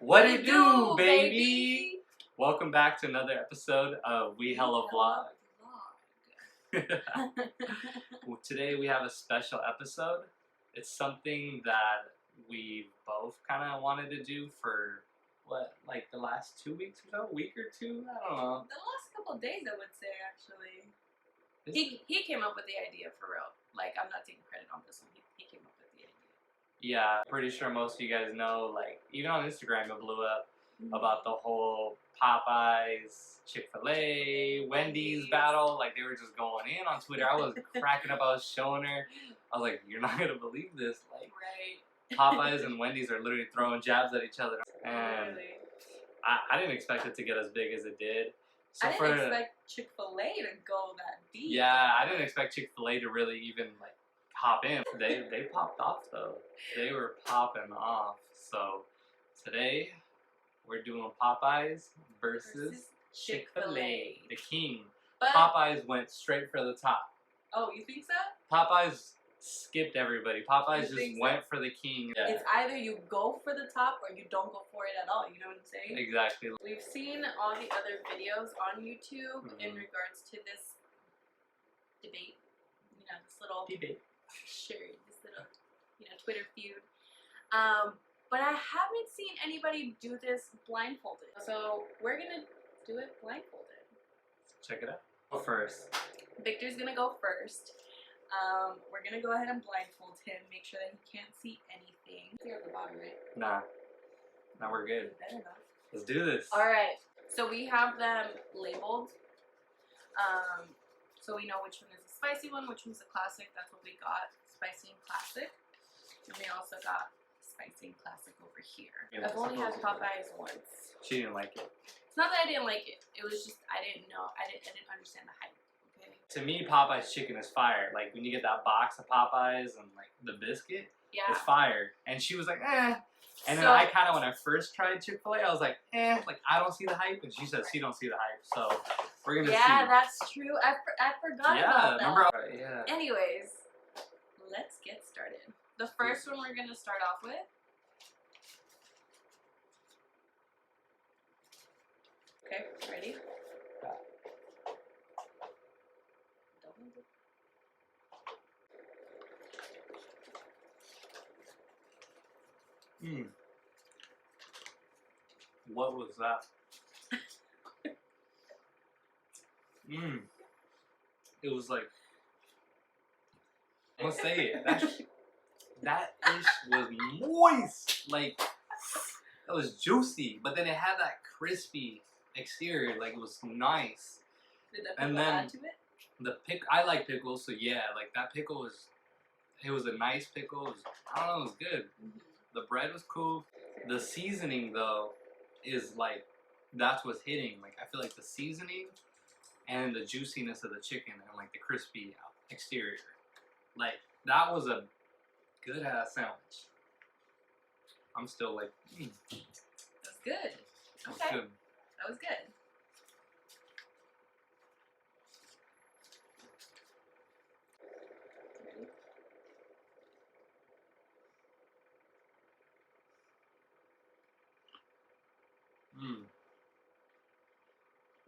What it do, baby? Welcome back to another episode of We Hella Vlog. Well, today we have a special episode. It's something that we both kind of wanted to do for, like the last 2 weeks or so? A week or two? I don't know. The last couple of days, I would say, actually. He came up with the idea, for real. Like, I'm not taking credit on this one. He came up with the idea. Yeah, pretty sure most of you guys know, like, even on Instagram it blew up about the whole Popeyes, Chick-Fil-A, Wendy's battle. Like, they were just going in on Twitter. I was cracking up. I was showing her. I was like, you're not going to believe this. Like, Right. Popeyes and Wendy's are literally throwing jabs at each other. And Really. I didn't expect it to get as big as it did. So I didn't expect Chick-fil-A to go that deep. Yeah, I didn't expect Chick-fil-A to really even, like, hop in. They popped off, though. They were popping off. So today we're doing Popeyes versus Chick-fil-A, the king. But, Popeyes went straight for the top. oh, you think so? Popeyes skipped everybody. Popeyes You just think so? went for the king. Yeah. It's either you go for the top or you don't go for it at all. You know what I'm saying? Exactly. We've seen all the other videos on YouTube in regards to this debate. You know, this little Debate. this little, Twitter feud. But I haven't seen anybody do this blindfolded. So we're gonna do it blindfolded. Check it out. Go first. Victor's gonna go first. We're gonna go ahead and blindfold him, make sure that he can't see anything. See at the bottom, right? Nah. Now we're good. Better not. Let's do this. Alright, so we have them labeled. So we know which one is a spicy one, which one's a classic. That's what we got. Spicy and classic. And we also got spicy and classic over here. Yeah, I've only had Popeyes once. She didn't like it. It's not that I didn't like it. It was just I didn't know. I didn't understand the hype. Okay. To me, Popeyes chicken is fire. Like, when you get that box of Popeyes and, like, the biscuit, Yeah. it's fire. And she was like, eh. And then So- I kind of, when I first tried Chick-fil-A, I was like, eh. Like, I don't see the hype. And she said she don't see the hype. So, we're going to see. Yeah, that's true. I forgot about that. Remember? Yeah. Anyways, let's get started. The first one we're gonna start off with. Okay, ready? What was that? It was like, I'm gonna say it. That ish was moist. Like, that was juicy, but then it had that crispy exterior. Like, it was nice. Did that And pickle then- add to it? I like pickles, so yeah, like that pickle was. It was a nice pickle. It was, I don't know, it was good. The bread was cool. The seasoning though is like, that's what's hitting. Like, I feel like the seasoning and the juiciness of the chicken and like the crispy exterior. Like, that was a good ass sandwich. I'm still like, That's good. that was Okay, good. that was good.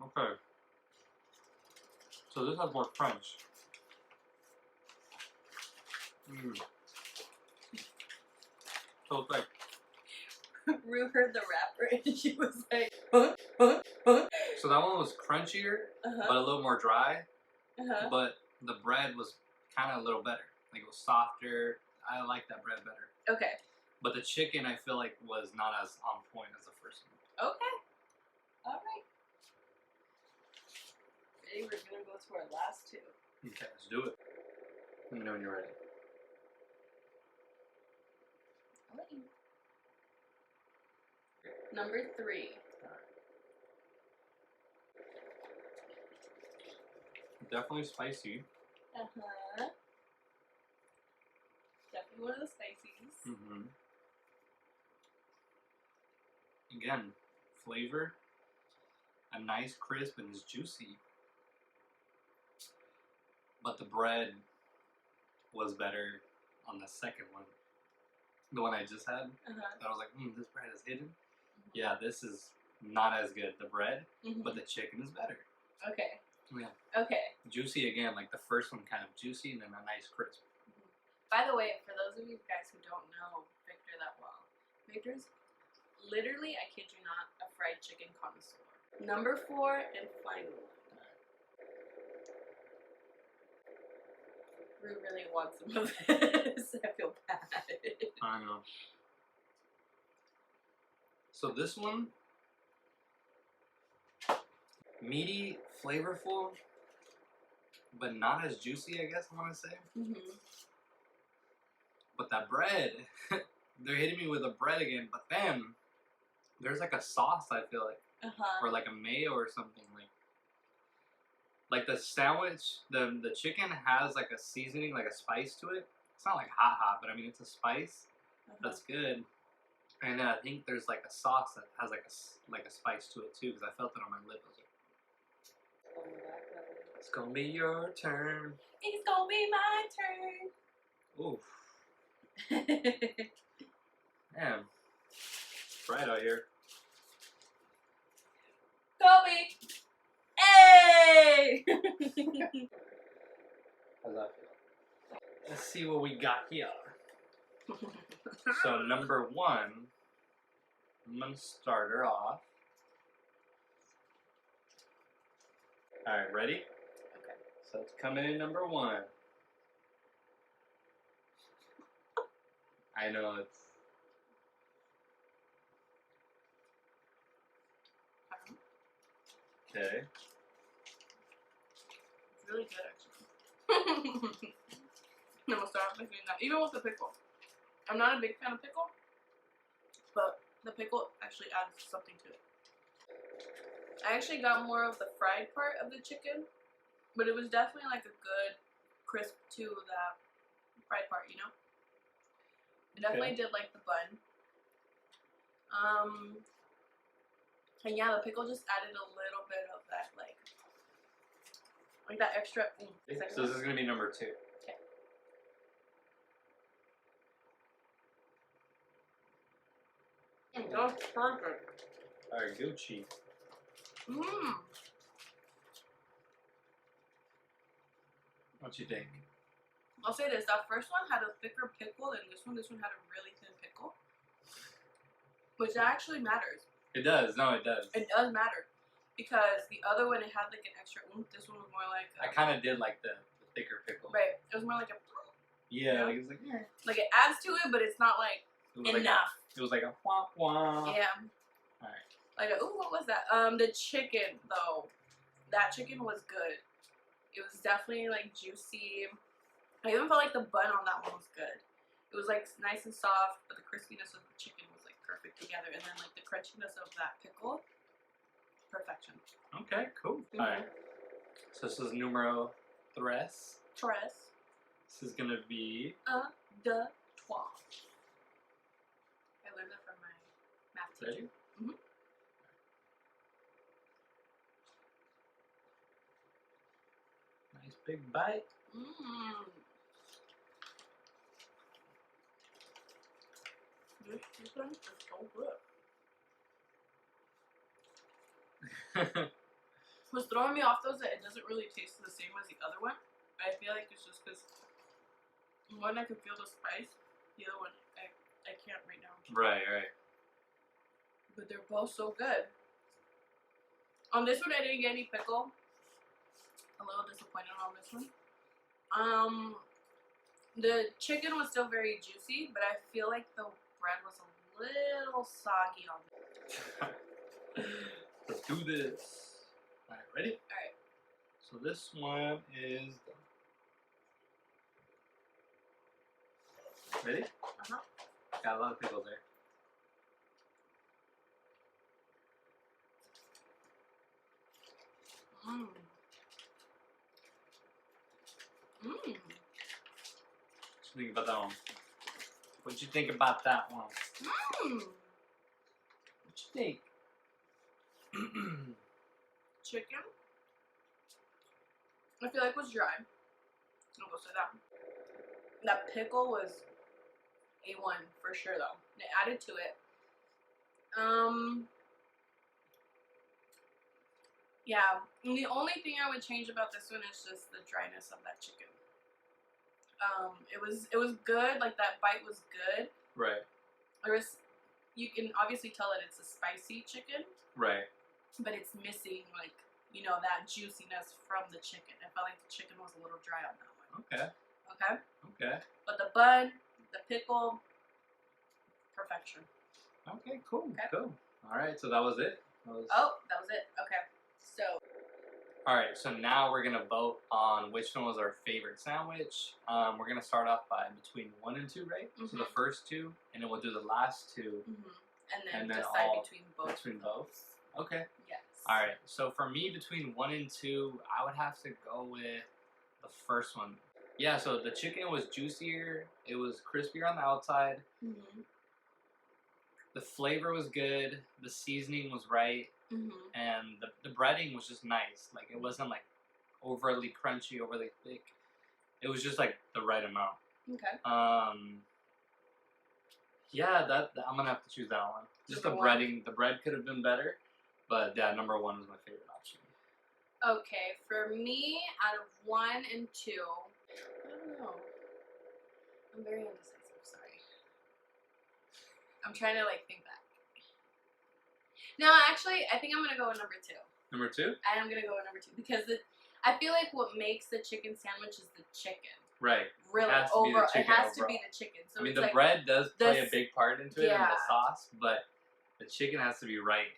Okay. So this has more crunch. So it's like, Rue heard the rapper and she was like, so that one was crunchier, but a little more dry. But the bread was kind of a little better. Like, it was softer. I like that bread better. Okay. But the chicken, I feel like, was not as on point as the first one. Okay. Alright. Ready? We're gonna go to our last two. Okay, let's do it. Let me know when you're ready. I'll let you. Number 3. Definitely spicy. Uh-huh. Definitely one of the spices. Again, flavor, a nice crisp, and it's juicy. But the bread was better on the second one. The one I just had. Uh-huh. I was like, this bread is hidden. Yeah, this is not as good. The bread, Mm-hmm. but the chicken is better. Okay. Yeah. Okay. Juicy again, like the first one, kind of juicy, and then a nice crisp. By the way, for those of you guys who don't know Victor that well, Victor's literally, I kid you not, a fried chicken connoisseur. Number 4 and final one. We really want some of this. I feel bad. I know. So this one, meaty, flavorful, but not as juicy, I guess I want to say. Mm-hmm. But that bread, they're hitting me with the bread again, but then there's like a sauce, I feel like, Uh-huh. or like a mayo or something. Like the sandwich, the chicken has like a seasoning, like a spice to it. It's not like hot, but I mean it's a spice that's good. And then I think there's like a sauce that has like a spice to it too, because I felt it on my lip. I was like, it's gonna be your turn. It's gonna be my turn. Oof. Man, it's bright out here. Kobe! Hey! How's that feel? Let's see what we got here. So number 1, I'm gonna start her off. Alright, ready? Okay. So it's coming in number 1. I know it's... Okay. It's really good, actually. I'm gonna start off by saying that. Even with the pickle. I'm not a big fan of pickle, but the pickle actually adds something to it. I actually got more of the fried part of the chicken, but it was definitely like a good crisp to that fried part, you know? I definitely did like the bun. And yeah, the pickle just added a little bit of that, like that extra. So this is gonna be number 2. Okay. That's perfect. Alright, Gucci. Mmm. What you think? I'll say this: that first one had a thicker pickle than this one. This one had a really thin pickle, which actually matters. It does. No, it does. It does matter because the other one it had like an extra oomph. This one was more like I kind of did like the thicker pickle. right. It was more like a Yeah, you know? it was like yeah. Like it adds to it, but it's not like enough. It was like a wah wah. Yeah. Alright. Like ooh, what was that? The chicken though, that chicken was good. It was definitely like juicy. I even felt like the bun on that one was good. It was like nice and soft, but the crispiness of the chicken was like perfect together, and then like the crunchiness of that pickle, perfection. Okay, cool. Alright. So this is numero 3. Tres. This is gonna be De trois. I learned that from my math teacher. ready? Nice big bite. Mmm. This chicken is so good. What's throwing me off though is that it doesn't really taste the same as the other one. I feel like it's just because one I can feel the spice, the other one I can't right now. Right. But they're both so good. On this one I didn't get any pickle. A little disappointed on this one. The chicken was still very juicy, but I feel like the bread was a little soggy on it. Let's do this. Alright, ready? Alright. So this one is ready? Uh-huh. Got a lot of pickles there. Mmm. Mmm. What you think about that one? What you think about that one? Mmm. What you think? Chicken, I feel like was dry. I'll go say that. That pickle was A1 for sure though. It added to it. Yeah. And the only thing I would change about this one is just the dryness of that chicken. It was good. Like that bite was good. Right. You can obviously tell that it's a spicy chicken. Right. But it's missing like, you know, that juiciness from the chicken. I felt like the chicken was a little dry on that one. Okay. Okay. Okay. But the bun, the pickle, perfection. Okay. Cool. Okay. Cool. All right. So that was it. Oh, that was it. Okay. So. All right. So now we're gonna vote on which one was our favorite sandwich. We're gonna start off by between 1 and 2, right? So the first two, and then we'll do the last two, and then decide between both. Between both. Okay. Yes. All right. So for me, between 1 and 2, I would have to go with the first one. Yeah. So the chicken was juicier. It was crispier on the outside. The flavor was good. The seasoning was right. And the breading was just nice. Like it wasn't like overly crunchy, overly thick. It was just like the right amount. Okay. Yeah, that I'm gonna have to choose that one. Just the breading. The bread could have been better, but yeah, number 1 was my favorite option. Okay, for me, out of 1 and 2, I don't know. I'm very indecisive. Sorry. I'm trying to like think back. No, actually, I think I'm gonna go with number 2. Number 2? I am gonna go with number 2 because I feel like what makes the chicken sandwich is the chicken. Right. Really, it has to be the chicken. So I mean, it's the like bread does play a big part into it, and the sauce, but the chicken has to be right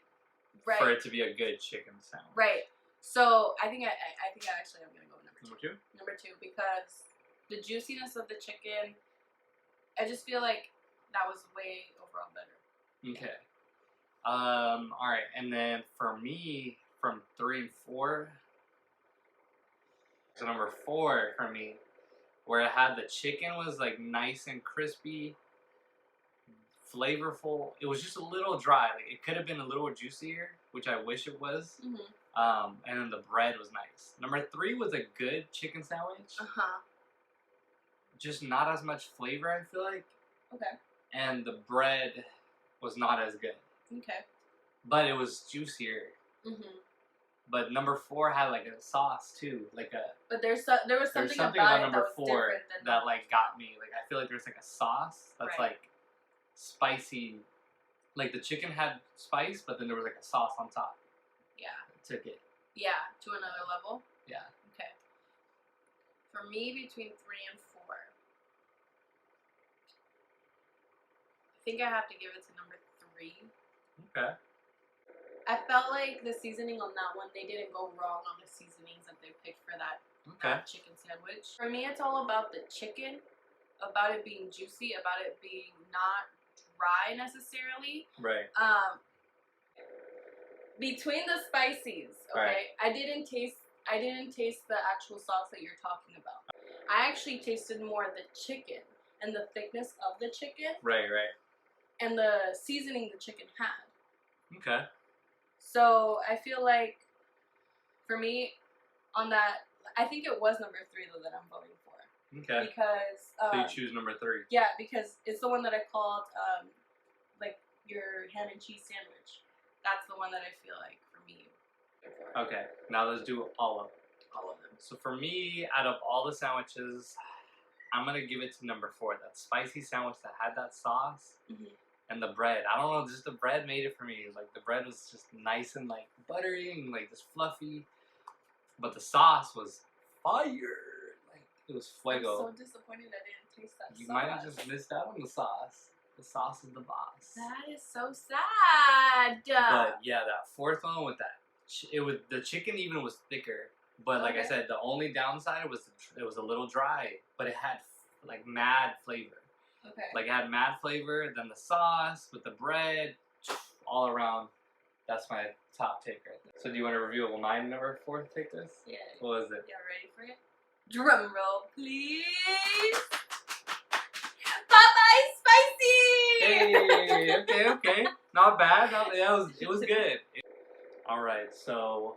for it to be a good chicken sandwich. Right. So I think I actually am gonna go with number 2. Number 2 because the juiciness of the chicken, I just feel like that was way overall better. Okay. All right, and then for me, from 3 and 4, so number 4 for me, where it had the chicken was like nice and crispy, flavorful. It was just a little dry. Like it could have been a little juicier, which I wish it was. And then the bread was nice. Number 3 was a good chicken sandwich. Just not as much flavor, I feel like. Okay. And the bread was not as good. Okay. But it was juicier. But number 4 had like a sauce too, like a. But there was something about number 4 that like got me. Like I feel like there's like a sauce that's like spicy. Like the chicken had spice, but then there was like a sauce on top. Yeah. That took it. Yeah, to another level. Yeah. Okay. For me, between 3 and 4, I think I have to give it to number 3. Okay. I felt like the seasoning on that one, they didn't go wrong on the seasonings that they picked for that chicken sandwich. For me, it's all about the chicken, about it being juicy, about it being not dry necessarily. Right. Between the spices, okay, I didn't taste the actual sauce that you're talking about. I actually tasted more the chicken and the thickness of the chicken. Right, right. And the seasoning the chicken had. Okay. So I feel like, for me, on that, I think it was number 3 though that I'm voting for. Okay. Because so you choose number 3. Yeah, because it's the one that I called like your ham and cheese sandwich. That's the one that I feel like for me. Okay. Now let's do all of them. All of them. So for me, out of all the sandwiches, I'm gonna give it to number 4. That spicy sandwich that had that sauce. And the bread, I don't know, just the bread made it for me. Like the bread was just nice and like buttery and like just fluffy, but the sauce was fire. Like it was fuego. I'm so disappointed I didn't taste that. You might have just missed out on the sauce. The sauce is the boss. That is so sad. But yeah, that 4th one with that, the chicken even was thicker. But like I said, the only downside was it was a little dry, but it had like mad flavor. Okay. Like it had mad flavor, then the sauce with the bread, all around. That's my top take right there. So do you want to reveal my number 4 take this? Yeah. What was it? Y'all ready for it? Drum roll, please. Popeyes spicy. Hey, okay. Not bad. It was good. All right. So,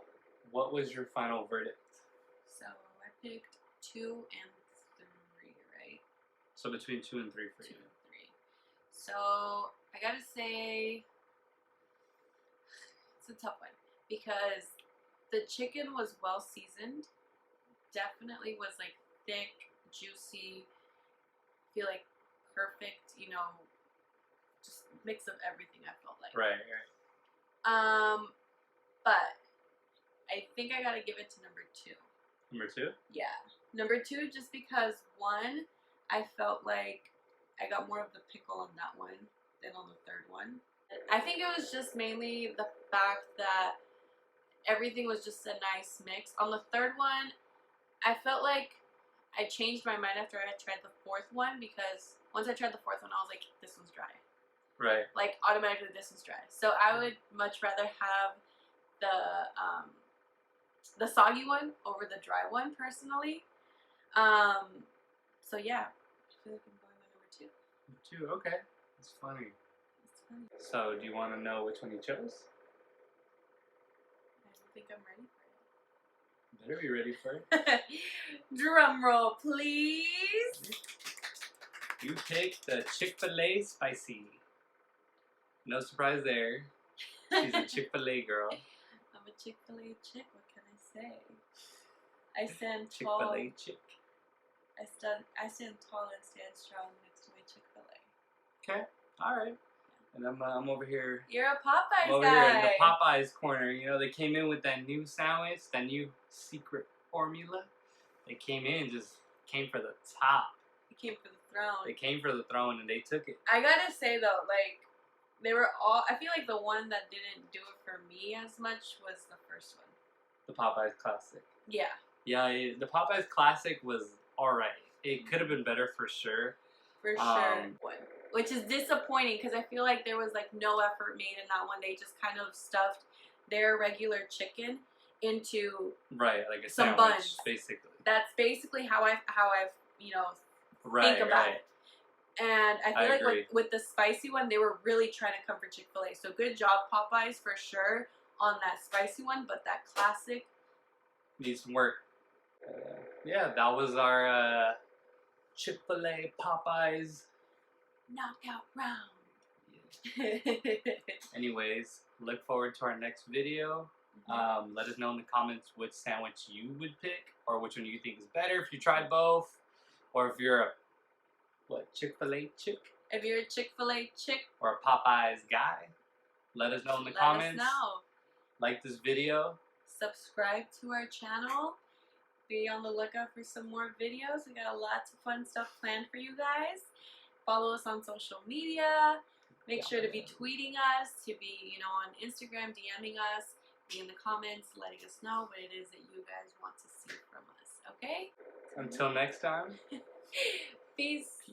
what was your final verdict? So I picked 2 and 3, right? So between 2 and 3 for 2 you. and 3. So I gotta say, It's a tough one because the chicken was well seasoned. Definitely was like thick, juicy. Feel like perfect, you know, just mix of everything. I felt like. Right. But I think I gotta give it to number 2. Number 2? Yeah, number 2, just because one, I felt like I got more of the pickle on that one than on the third one. I think it was just mainly the fact that everything was just a nice mix. On the third one, I felt like I changed my mind after I tried the fourth one, because once I tried the fourth one, I was like, this one's dry. Right. Like, automatically, this one's dry. So I would much rather have the soggy one over the dry one, personally. So yeah, I feel like I'm going with number 2. Number 2, okay. It's funny. It's funny. So, do you want to know which one you chose? I don't think I'm ready for it. Better be ready for it. Drum roll, please. You picked the Chick-Fil-A spicy. No surprise there. She's a Chick-Fil-A girl. I'm a Chick-Fil-A chick. What can I say? I stand tall. Chick-Fil-A chick. I stand tall and stand strong next to my Chick-Fil-A. Okay. All right. And I'm over here. You're a Popeyes I'm over guy. here in the Popeyes corner. You know, they came in with that new sandwich, that new secret formula. They came for the top. They came for the throne. They came for the throne and they took it. I gotta say though, like, they were all. I feel like the one that didn't do it for me as much was the first one. The Popeyes Classic. Yeah. Yeah, the Popeyes Classic was alright. It could have been better for sure. For sure. Which is disappointing because I feel like there was like no effort made in that one. They just kind of stuffed their regular chicken into right, like a some sandwich, buns. basically. That's basically how I've you know right, think about right. it. And I feel like with the spicy one, they were really trying to come for Chick-fil-A. So good job, Popeyes, for sure, on that spicy one. But that classic needs some work. Yeah, that was our Chick-fil-A Popeyes knockout round. Anyways, look forward to our next video. Let us know in the comments which sandwich you would pick, or which one you think is better if you tried both, or if you're a Chick-fil-A chick? If you're a Chick-fil-A chick or a Popeyes guy, let us know in the comments. Let us know. Like this video. Subscribe to our channel. Be on the lookout for some more videos. We got lots of fun stuff planned for you guys. Follow us on social media. Make sure to be tweeting us, to be, on Instagram, DMing us, be in the comments, letting us know what it is that you guys want to see from us. Okay? Until next time. Peace.